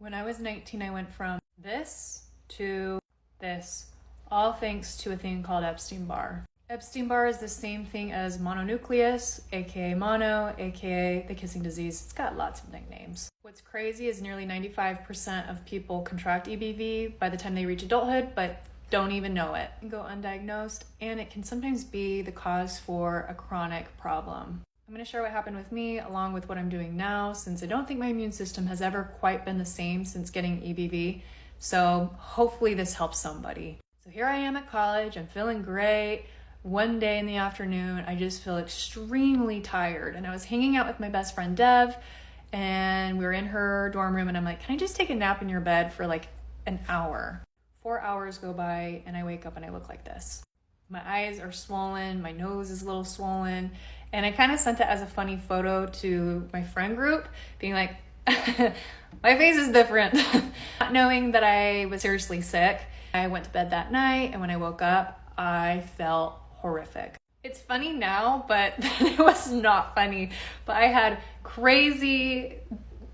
When I was 19, I went from this to this, all thanks to a thing called Epstein-Barr. Epstein-Barr is the same thing as mononucleus, aka mono, aka the kissing disease. It's got lots of nicknames. What's crazy is nearly 95% of people contract EBV by the time they reach adulthood, but don't even know it and go undiagnosed, and it can sometimes be the cause for a chronic problem. I'm going to share what happened with me along with what I'm doing now, since I don't think my immune system has ever quite been the same since getting EBV. So hopefully this helps somebody. So here I am at college, I'm feeling great. One day in the afternoon, I just feel extremely tired, and I was hanging out with my best friend Dev, and we were in her dorm room, and I'm like, can I just take a nap in your bed for like an hour? 4 hours go by and I wake up and I look like this. My eyes are swollen, my nose is a little swollen, and I kind of sent it as a funny photo to my friend group, being like, my face is different. Not knowing that I was seriously sick, I went to bed that night, and when I woke up, I felt horrific. It's funny now, but it was not funny. But I had crazy,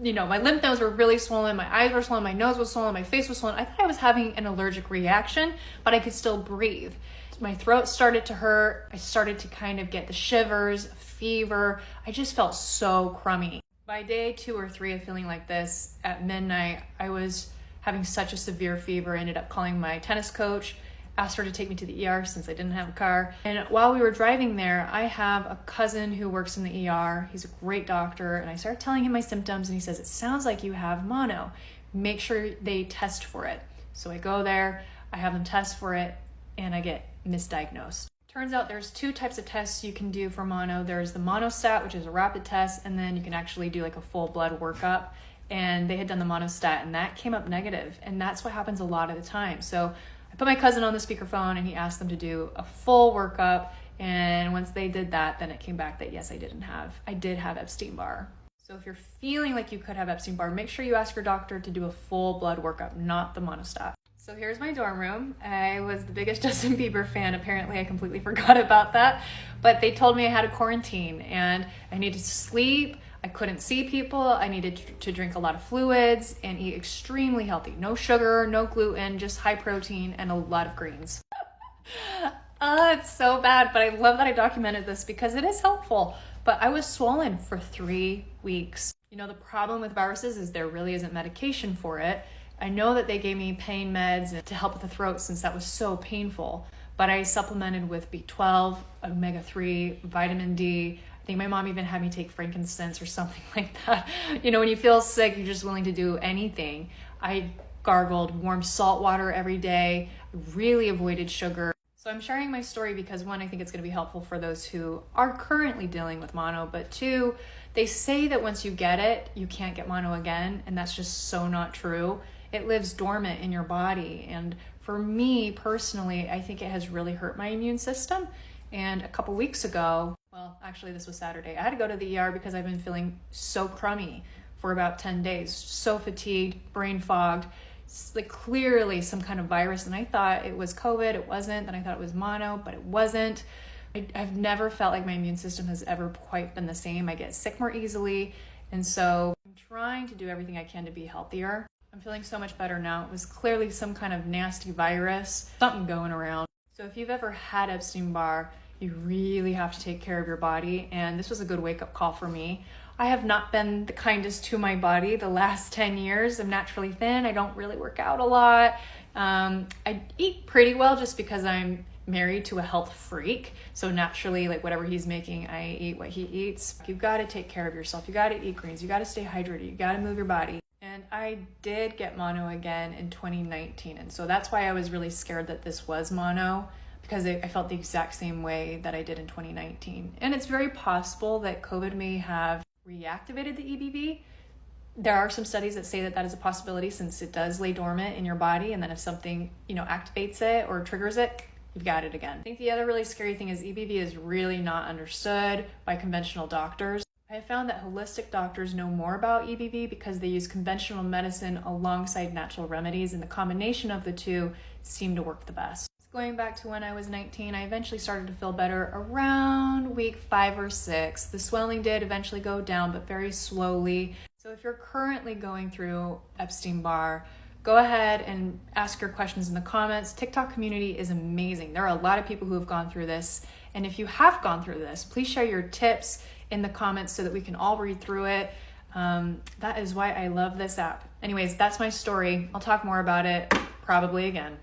my lymph nodes were really swollen, my eyes were swollen, my nose was swollen, my face was swollen. I thought I was having an allergic reaction, but I could still breathe. My throat started to hurt. I started to kind of get the shivers, fever. I just felt so crummy. By day 2 or 3 of feeling like this, at midnight, I was having such a severe fever. I ended up calling my tennis coach, asked her to take me to the ER since I didn't have a car. And while we were driving there, I have a cousin who works in the ER. He's a great doctor. And I started telling him my symptoms, and he says, it sounds like you have mono. Make sure they test for it. So I go there, I have them test for it, and I get misdiagnosed. Turns out there's 2 types of tests you can do for mono. There's the monostat, which is a rapid test, and then you can actually do like a full blood workup. And they had done the monostat, and that came up negative. And that's what happens a lot of the time. So I put my cousin on the speakerphone, and he asked them to do a full workup. And once they did that, then it came back that yes, I did have Epstein-Barr. So if you're feeling like you could have Epstein-Barr, make sure you ask your doctor to do a full blood workup, not the monostat. So here's my dorm room. I was the biggest Justin Bieber fan. Apparently I completely forgot about that, but they told me I had a quarantine and I needed to sleep. I couldn't see people. I needed to drink a lot of fluids and eat extremely healthy. No sugar, no gluten, just high protein and a lot of greens. It's so bad, but I love that I documented this because it is helpful. But I was swollen for 3 weeks. The problem with viruses is there really isn't medication for it. I know that they gave me pain meds to help with the throat since that was so painful, but I supplemented with B12, omega-3, vitamin D. I think my mom even had me take frankincense or something like that. When you feel sick, you're just willing to do anything. I gargled warm salt water every day, really avoided sugar. So I'm sharing my story because 1, I think it's going to be helpful for those who are currently dealing with mono, but 2, they say that once you get it, you can't get mono again, and that's just so not true. It lives dormant in your body, and for me personally, I think it has really hurt my immune system. And a couple weeks ago, well, actually this was Saturday, I had to go to the ER because I've been feeling so crummy for about 10 days, so fatigued, brain fogged, like clearly some kind of virus. And I thought it was COVID, it wasn't. Then I thought it was mono, but it wasn't. I've never felt like my immune system has ever quite been the same. I get sick more easily. And so I'm trying to do everything I can to be healthier. I'm feeling so much better now. It was clearly some kind of nasty virus, something going around. So if you've ever had Epstein-Barr, you really have to take care of your body. And this was a good wake-up call for me. I have not been the kindest to my body the last 10 years. I'm naturally thin. I don't really work out a lot. I eat pretty well just because I'm married to a health freak. So naturally, like whatever he's making, I eat what he eats. You've got to take care of yourself. You got to eat greens. You got to stay hydrated. You got to move your body. And I did get mono again in 2019. And so that's why I was really scared that this was mono, because I felt the exact same way that I did in 2019. And it's very possible that COVID may have reactivated the EBV. There are some studies that say that that is a possibility since it does lay dormant in your body. And then if something, activates it or triggers it, you've got it again. I think the other really scary thing is EBV is really not understood by conventional doctors. I have found that holistic doctors know more about EBV because they use conventional medicine alongside natural remedies, and the combination of the 2 seem to work the best. Going back to when I was 19, I eventually started to feel better around week 5 or 6. The swelling did eventually go down, but very slowly. So if you're currently going through Epstein-Barr, go ahead and ask your questions in the comments. TikTok community is amazing. There are a lot of people who have gone through this. And if you have gone through this, please share your tips in the comments so that we can all read through it. That is why I love this app. Anyways, that's my story. I'll talk more about it probably again.